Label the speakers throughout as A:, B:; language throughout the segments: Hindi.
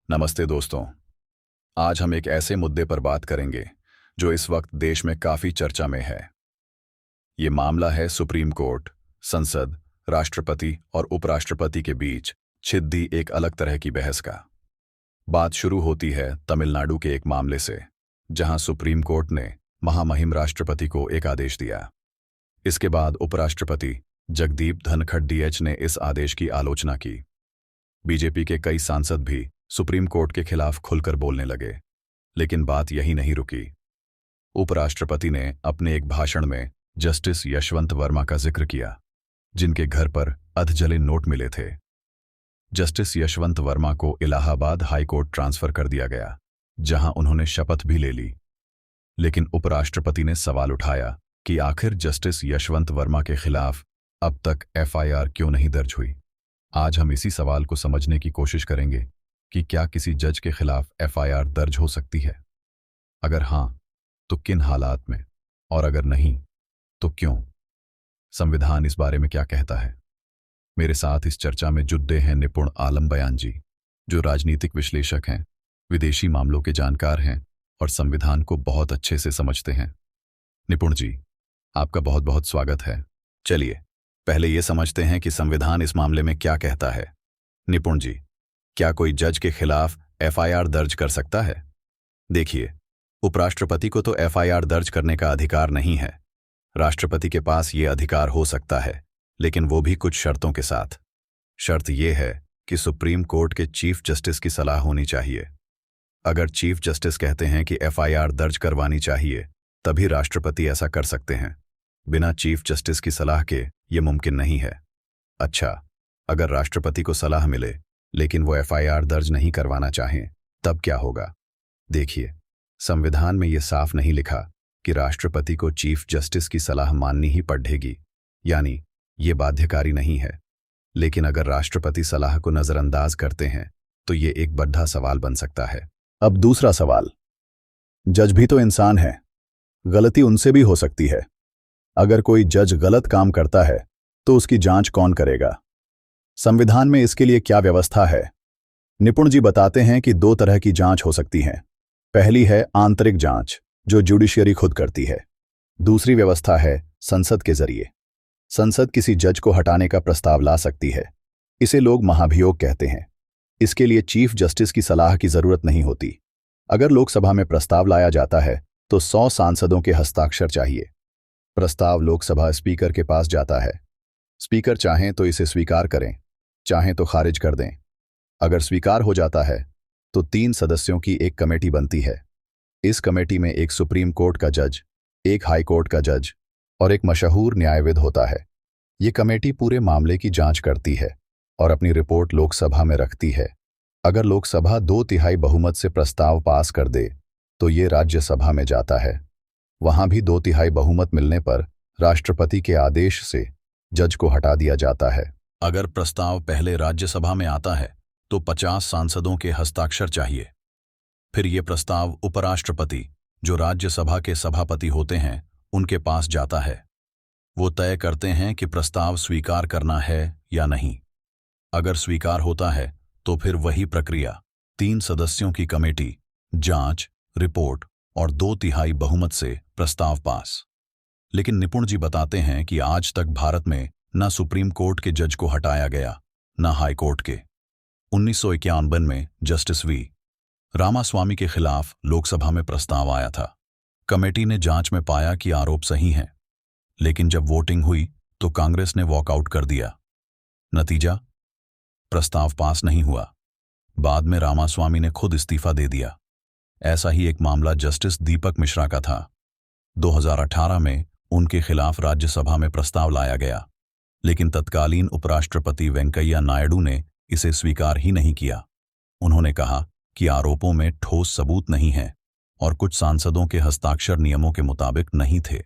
A: नमस्ते दोस्तों। आज हम एक ऐसे मुद्दे पर बात करेंगे जो इस वक्त देश में काफी चर्चा में है। ये मामला है सुप्रीम कोर्ट, संसद, राष्ट्रपति और उपराष्ट्रपति के बीच छिड़ी एक अलग तरह की बहस का। बात शुरू होती है तमिलनाडु के एक मामले से, जहां सुप्रीम कोर्ट ने महामहिम राष्ट्रपति को एक आदेश दिया। इसके बाद उपराष्ट्रपति जगदीप धनखड़ ने इस आदेश की आलोचना की। बीजेपी के कई सांसद भी सुप्रीम कोर्ट के खिलाफ खुलकर बोलने लगे, लेकिन बात यही नहीं रुकी। उपराष्ट्रपति ने अपने एक भाषण में जस्टिस यशवंत वर्मा का जिक्र किया, जिनके घर पर अधजले नोट मिले थे। जस्टिस यशवंत वर्मा को इलाहाबाद हाई कोर्ट ट्रांसफर कर दिया गया, जहां उन्होंने शपथ भी ले ली। लेकिन उपराष्ट्रपति ने सवाल उठाया कि आखिर जस्टिस यशवंत वर्मा के खिलाफ अब तक एफआईआर क्यों नहीं दर्ज हुई। आज हम इसी सवाल को समझने की कोशिश करेंगे कि क्या किसी जज के खिलाफ एफआईआर दर्ज हो सकती है। अगर हां, तो किन हालात में, और अगर नहीं, तो क्यों। संविधान इस बारे में क्या कहता है। मेरे साथ इस चर्चा में जुड़े हैं निपुण आलम बयान जी, जो राजनीतिक विश्लेषक हैं, विदेशी मामलों के जानकार हैं और संविधान को बहुत अच्छे से समझते हैं। निपुण जी, आपका बहुत बहुत स्वागत है। चलिए पहले ये समझते हैं कि संविधान इस मामले में क्या कहता है। निपुण जी, क्या कोई जज के खिलाफ एफआईआर दर्ज कर सकता है? देखिए, उपराष्ट्रपति को तो एफआईआर दर्ज करने का अधिकार नहीं है। राष्ट्रपति के पास ये अधिकार हो सकता है, लेकिन वो भी कुछ शर्तों के साथ। शर्त यह है कि सुप्रीम कोर्ट के चीफ जस्टिस की सलाह होनी चाहिए। अगर चीफ जस्टिस कहते हैं कि एफआईआर दर्ज करवानी चाहिए, तभी राष्ट्रपति ऐसा कर सकते हैं। बिना चीफ जस्टिस की सलाह के ये मुमकिन नहीं है। अच्छा, अगर राष्ट्रपति को सलाह मिले लेकिन वो एफआईआर दर्ज नहीं करवाना चाहें, तब क्या होगा? देखिए, संविधान में ये साफ नहीं लिखा कि राष्ट्रपति को चीफ जस्टिस की सलाह माननी ही पड़ेगी, यानी ये बाध्यकारी नहीं है। लेकिन अगर राष्ट्रपति सलाह को नजरअंदाज करते हैं तो ये एक बड़ा सवाल बन सकता है। अब दूसरा सवाल, जज भी तो इंसान है, गलती उनसे भी हो सकती है। अगर कोई जज गलत काम करता है तो उसकी जांच कौन करेगा? संविधान में इसके लिए क्या व्यवस्था है? निपुण जी बताते हैं कि दो तरह की जांच हो सकती है। पहली है आंतरिक जांच, जो जुडिशियरी खुद करती है। दूसरी व्यवस्था है संसद के जरिए। संसद किसी जज को हटाने का प्रस्ताव ला सकती है। इसे लोग महाभियोग कहते हैं। इसके लिए चीफ जस्टिस की सलाह की जरूरत नहीं होती। अगर लोकसभा में प्रस्ताव लाया जाता है तो 100 सांसदों के हस्ताक्षर चाहिए। प्रस्ताव लोकसभा स्पीकर के पास जाता है। स्पीकर चाहें तो इसे स्वीकार करें, चाहें तो खारिज कर दें। अगर स्वीकार हो जाता है तो 3 सदस्यों की एक कमेटी बनती है। इस कमेटी में एक सुप्रीम कोर्ट का जज, एक हाई कोर्ट का जज और एक मशहूर न्यायविद होता है। ये कमेटी पूरे मामले की जांच करती है और अपनी रिपोर्ट लोकसभा में रखती है। अगर लोकसभा 2/3 बहुमत से प्रस्ताव पास कर दे तो ये राज्यसभा में जाता है। वहां भी 2/3 बहुमत मिलने पर राष्ट्रपति के आदेश से जज को हटा दिया जाता है। अगर प्रस्ताव पहले राज्यसभा में आता है तो 50 सांसदों के हस्ताक्षर चाहिए। फिर ये प्रस्ताव उपराष्ट्रपति, जो राज्यसभा के सभापति होते हैं, उनके पास जाता है। वो तय करते हैं कि प्रस्ताव स्वीकार करना है या नहीं। अगर स्वीकार होता है तो फिर वही प्रक्रिया, 3 सदस्यों की कमेटी, जांच, रिपोर्ट और 2/3 बहुमत से प्रस्ताव पास। लेकिन निपुण जी बताते हैं कि आज तक भारत में न सुप्रीम कोर्ट के जज को हटाया गया, न हाई कोर्ट के। 1951 में जस्टिस वी रामास्वामी के खिलाफ लोकसभा में प्रस्ताव आया था। कमेटी ने जांच में पाया कि आरोप सही हैं, लेकिन जब वोटिंग हुई तो कांग्रेस ने वॉकआउट कर दिया। नतीजा, प्रस्ताव पास नहीं हुआ। बाद में रामास्वामी ने खुद इस्तीफा दे दिया। ऐसा ही एक मामला जस्टिस दीपक मिश्रा का था। 2018 में उनके खिलाफ राज्यसभा में प्रस्ताव लाया गया, लेकिन तत्कालीन उपराष्ट्रपति वेंकैया नायडू ने इसे स्वीकार ही नहीं किया। उन्होंने कहा कि आरोपों में ठोस सबूत नहीं है और कुछ सांसदों के हस्ताक्षर नियमों के मुताबिक नहीं थे।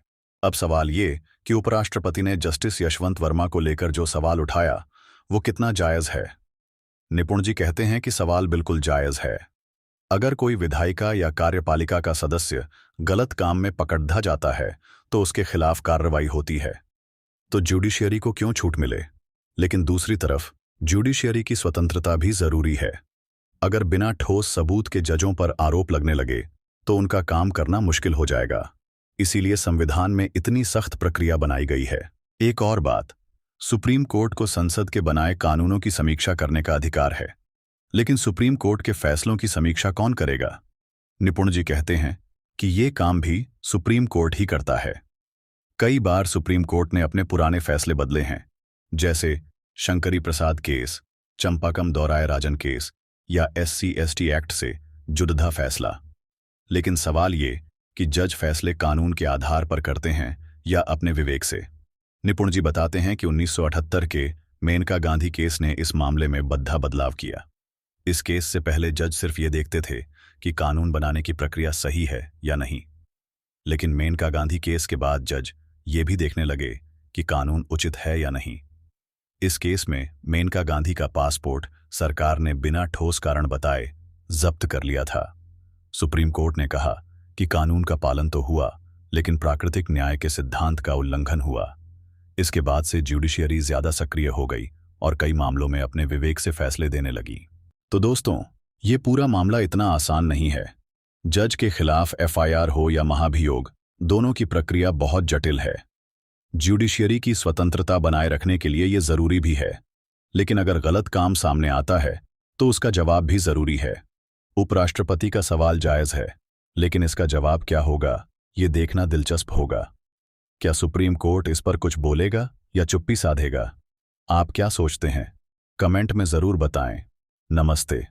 A: अब सवाल ये कि उपराष्ट्रपति ने जस्टिस यशवंत वर्मा को लेकर जो सवाल उठाया, वो कितना जायज है। निपुण जी कहते हैं कि सवाल बिल्कुल जायज है। अगर कोई विधायिका या कार्यपालिका का सदस्य गलत काम में पकड़ा जाता है तो उसके खिलाफ कार्रवाई होती है, तो जुडिशियरी को क्यों छूट मिले। लेकिन दूसरी तरफ जुडिशियरी की स्वतंत्रता भी जरूरी है। अगर बिना ठोस सबूत के जजों पर आरोप लगने लगे तो उनका काम करना मुश्किल हो जाएगा। इसीलिए संविधान में इतनी सख्त प्रक्रिया बनाई गई है। एक और बात, सुप्रीम कोर्ट को संसद के बनाए कानूनों की समीक्षा करने का अधिकार है। लेकिन सुप्रीम कोर्ट के फैसलों की समीक्षा कौन करेगा? निपुण जी कहते हैं कि ये काम भी सुप्रीम कोर्ट ही करता है। कई बार सुप्रीम कोर्ट ने अपने पुराने फैसले बदले हैं, जैसे शंकरी प्रसाद केस, चंपाकम दौराय राजन केस या SC/ST एक्ट से जुड़धा फैसला। लेकिन सवाल ये कि जज फैसले कानून के आधार पर करते हैं या अपने विवेक से। निपुण जी बताते हैं कि 1978 के मेनका गांधी केस ने इस मामले में बद्धा बदलाव किया। इस केस से पहले जज सिर्फ ये देखते थे कि कानून बनाने की प्रक्रिया सही है या नहीं, लेकिन मेनका गांधी केस के बाद जज ये भी देखने लगे कि कानून उचित है या नहीं। इस केस में मेनका गांधी का पासपोर्ट सरकार ने बिना ठोस कारण बताए जब्त कर लिया था। सुप्रीम कोर्ट ने कहा कि कानून का पालन तो हुआ, लेकिन प्राकृतिक न्याय के सिद्धांत का उल्लंघन हुआ। इसके बाद से ज्यूडिशियरी ज्यादा सक्रिय हो गई और कई मामलों में अपने विवेक से फैसले देने लगी। तो दोस्तों, ये पूरा मामला इतना आसान नहीं है। जज के खिलाफ FIR हो या महाभियोग, दोनों की प्रक्रिया बहुत जटिल है। ज्यूडिशियरी की स्वतंत्रता बनाए रखने के लिए ये जरूरी भी है, लेकिन अगर गलत काम सामने आता है तो उसका जवाब भी जरूरी है। उपराष्ट्रपति का सवाल जायज है, लेकिन इसका जवाब क्या होगा, ये देखना दिलचस्प होगा। क्या सुप्रीम कोर्ट इस पर कुछ बोलेगा या चुप्पी साधेगा? आप क्या सोचते हैं? कमेंट में जरूर बताएं। नमस्ते।